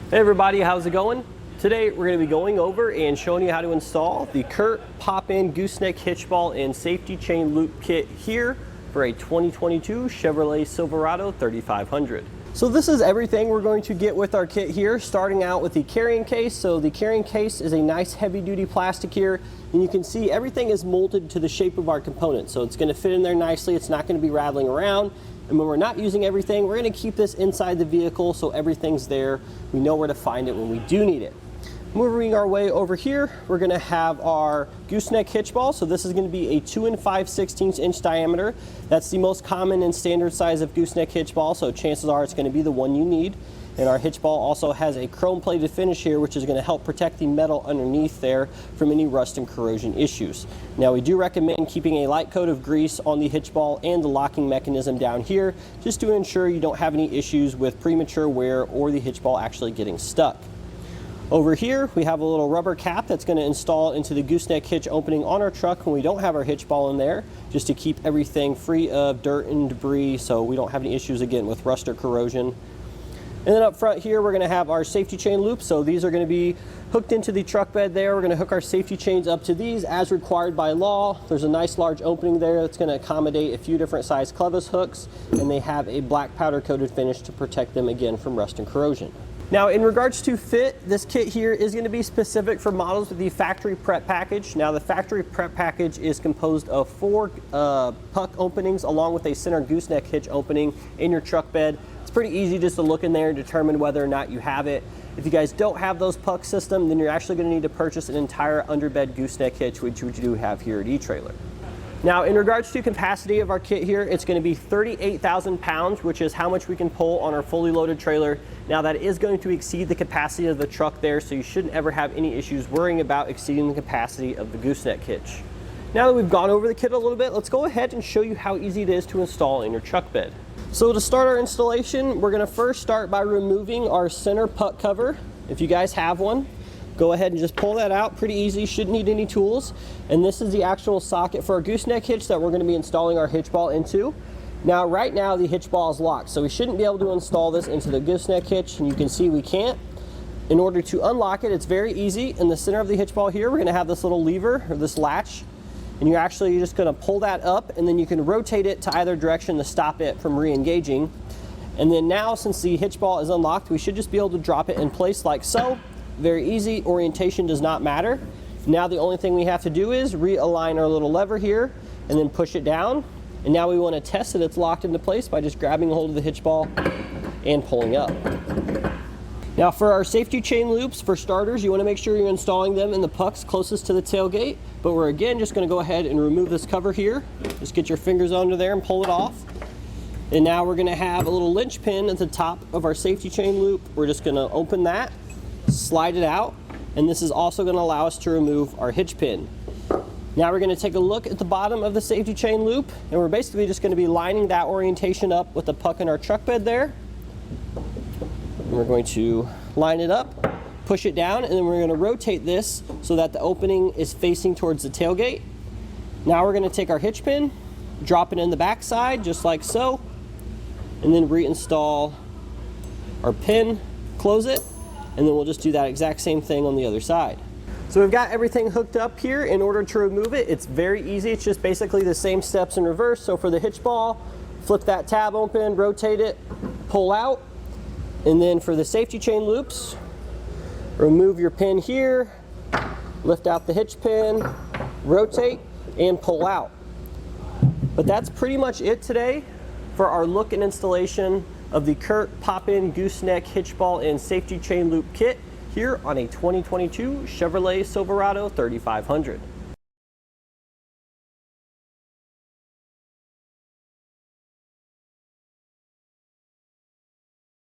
Hey everybody, how's it going? Today we're going to be going over and showing you how to install the CURT Pop-in Gooseneck Hitch Ball and Safety Chain Loop Kit here for a 2022 Chevrolet Silverado 3500. So this is everything we're going to get with our kit here, starting out with the carrying case. So the carrying case is a nice heavy duty plastic here, and you can see everything is molded to the shape of our component. So it's going to fit in there nicely, it's not going to be rattling around. And when we're not using everything, we're going to keep this inside the vehicle so everything's there. We know where to find it when we do need it. Moving our way over here, we're going to have our gooseneck hitch ball. So this is going to be a 2 5/16 inch diameter. That's the most common and standard size of gooseneck hitch ball, so chances are it's going to be the one you need. And our hitch ball also has a chrome plated finish here, which is going to help protect the metal underneath there from any rust and corrosion issues. Now we do recommend keeping a light coat of grease on the hitch ball and the locking mechanism down here, just to ensure you don't have any issues with premature wear or the hitch ball actually getting stuck. Over here we have a little rubber cap that's going to install into the gooseneck hitch opening on our truck when we don't have our hitch ball in there, just to keep everything free of dirt and debris so we don't have any issues again with rust or corrosion. And then up front here, we're going to have our safety chain loops. So these are going to be hooked into the truck bed there. We're going to hook our safety chains up to these as required by law. There's a nice large opening there that's going to accommodate a few different size Clevis hooks, and they have a black powder coated finish to protect them again from rust and corrosion. Now in regards to fit, this kit here is going to be specific for models with the factory prep package. Now the factory prep package is composed of 4 puck openings along with a center gooseneck hitch opening in your truck bed. It's pretty easy just to look in there and determine whether or not you have it. If you guys don't have those puck system, then you're actually going to need to purchase an entire underbed gooseneck hitch, which we do have here at eTrailer. Now in regards to capacity of our kit here, it's going to be 38,000 pounds, which is how much we can pull on our fully loaded trailer. Now that is going to exceed the capacity of the truck there, so you shouldn't ever have any issues worrying about exceeding the capacity of the gooseneck hitch. Now that we've gone over the kit a little bit, let's go ahead and show you how easy it is to install in your truck bed. So to start our installation, we're going to first start by removing our center puck cover. If you guys have one, go ahead and just pull that out. Pretty easy, shouldn't need any tools. And this is the actual socket for our gooseneck hitch that we're going to be installing our hitch ball into. Now right now the hitch ball is locked, so we shouldn't be able to install this into the gooseneck hitch, and you can see we can't. In order to unlock it, it's very easy. In the center of the hitch ball here, we're going to have this little lever, or this latch, and you're actually just going to pull that up, and then you can rotate it to either direction to stop it from re-engaging. And then now, since the hitch ball is unlocked, we should just be able to drop it in place like so. Very easy, orientation does not matter. Now the only thing we have to do is realign our little lever here and then push it down. And now we want to test that it's locked into place by just grabbing a hold of the hitch ball and pulling up. Now for our safety chain loops, for starters, you want to make sure you're installing them in the pucks closest to the tailgate. But we're again just going to go ahead and remove this cover here. Just get your fingers under there and pull it off. And now we're going to have a little Linch pin at the top of our safety chain loop. We're just going to open that, slide it out, and this is also going to allow us to remove our hitch pin. Now we're going to take a look at the bottom of the safety chain loop, and we're basically just going to be lining that orientation up with the puck in our truck bed there. And we're going to line it up, push it down, and then we're going to rotate this so that the opening is facing towards the tailgate. Now we're going to take our hitch pin, drop it in the back side just like so, and then reinstall our pin, close it, and then we'll just do that exact same thing on the other side. So we've got everything hooked up here. In order to remove it, it's very easy. It's just basically the same steps in reverse. So for the hitch ball, flip that tab open, rotate it, pull out. And then for the safety chain loops, remove your pin here, lift out the hitch pin, rotate, and pull out. But that's pretty much it today for our look and installation of the CURT Pop-in Gooseneck Hitch Ball and Safety Chain Loop Kit here on a 2022 Chevrolet Silverado 3500.